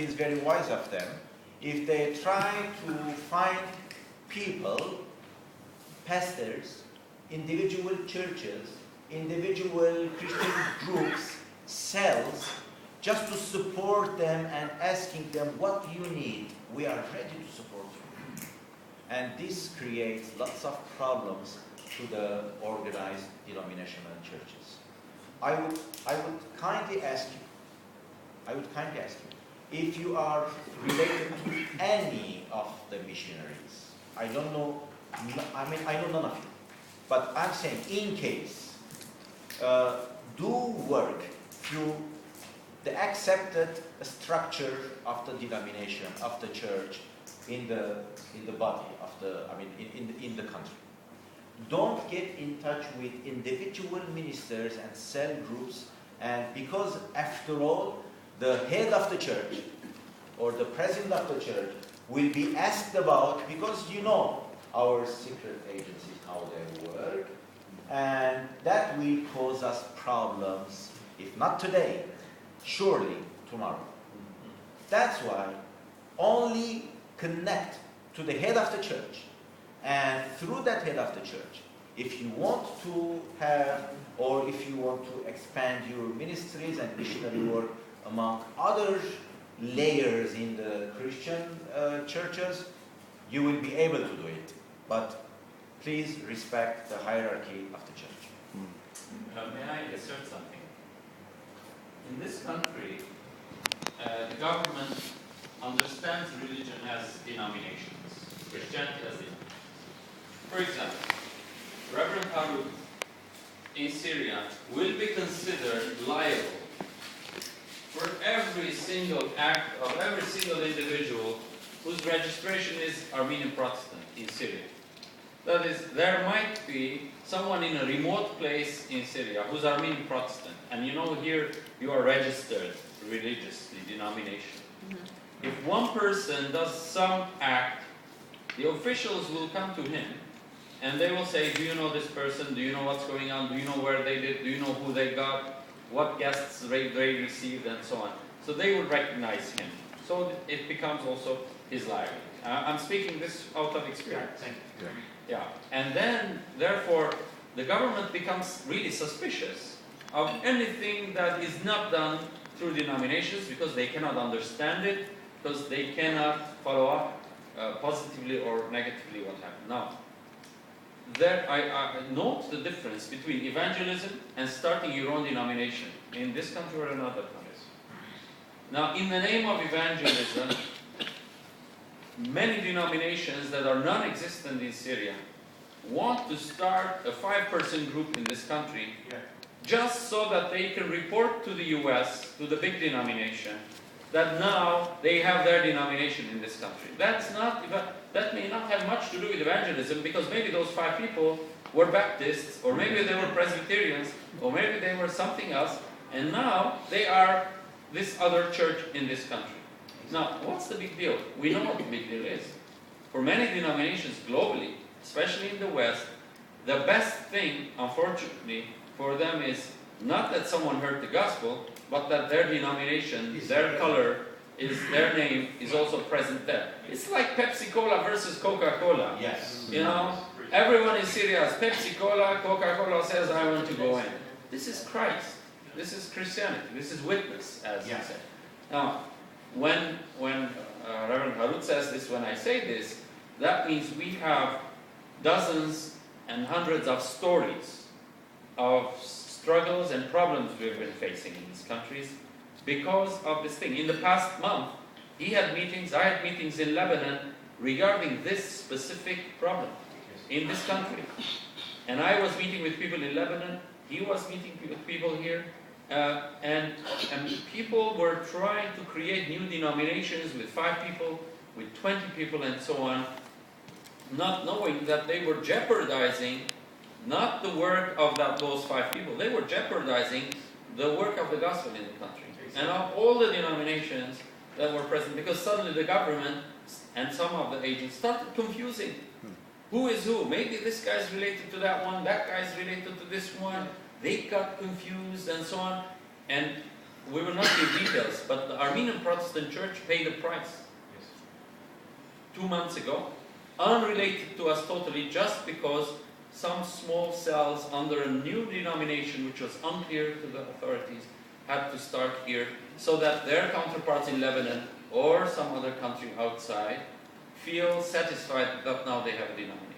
It's very wise of them if they try to find people, pastors, individual churches, individual Christian groups, cells, just to support them and asking them, what do you need? We are ready to support you. And this creates lots of problems to the organized denominational churches. I would kindly ask you, if you are related to any of the missionaries, I don't know, I know none of you, but I'm saying in case, do work through the accepted structure of the denomination, of the church, in the body of the, in the country. Don't get in touch with individual ministers and cell groups, and because after all, the head of the church or the president of the church will be asked about, because you know our secret agencies, how they work, and that will cause us problems, if not today, surely tomorrow. That's why only connect to the head of the church, and through that head of the church, if you want to have, or if you want to expand your ministries and missionary work among other layers in the Christian churches, you will be able to do it. But please respect the hierarchy of the church. May I assert something? In this country, the government understands religion as denominations, Christianity as denominations. For example, Reverend Harut in Syria will be considered liable for every single act of every single individual whose registration is Armenian Protestant in Syria. That is, there might be someone in a remote place in Syria who's Armenian Protestant, and you know here you are registered religiously, denomination. If one person does some act, the officials will come to him and they will say, do you know this person? Do you know what's going on? Do you know where they did? Do you know who they got? What guests they received, and so on. So they will recognize him. So it becomes also his liability. I'm speaking this out of experience. Thank you. Yeah. And then, therefore, the government becomes really suspicious of anything that is not done through denominations, because they cannot understand it, because they cannot follow up positively or negatively what happened. Now, there I note the difference between evangelism and starting your own denomination in this country or in other countries. Now, in the name of evangelism, many denominations that are non-existent in Syria want to start a 5-person group in this country, just so that they can report to the US, to the big denomination, that now they have their denomination in this country. That may not have much to do with evangelism, because maybe those 5 people were Baptists, or maybe they were Presbyterians, or maybe they were something else, and now they are this other church in this country. Now, what's the big deal? We know what the big deal is. For many denominations globally, especially in the West, the best thing, unfortunately, for them is not that someone heard the gospel, but that their denomination, their color, their name is also present there. It's like Pepsi-Cola versus Coca-Cola. Yes. You know, everyone in Syria has Pepsi-Cola, Coca-Cola says, I want to go in. This is Christ. This is Christianity. This is witness, as he said. Now, when Reverend Harut says this, when I say this, that means we have dozens and hundreds of stories of struggles and problems we've been facing in these countries because of this thing. In the past month, he had meetings, I had meetings in Lebanon regarding this specific problem in this country. And I was meeting with people in Lebanon, he was meeting with people here, and people were trying to create new denominations with 5 people, with 20 people, and so on, not knowing that they were jeopardizing not the work of those 5 people, they were jeopardizing the work of the gospel in the country. And of all the denominations that were present, because suddenly the government and some of the agents started confusing who is who. Maybe this guy is related to that one, that guy is related to this one. They got confused and so on. And we will not give details, but the Armenian Protestant Church paid a price 2 months ago, unrelated to us totally, just because some small cells under a new denomination, which was unclear to the authorities, had to start here, so that their counterparts in Lebanon or some other country outside feel satisfied that now they have a denomination.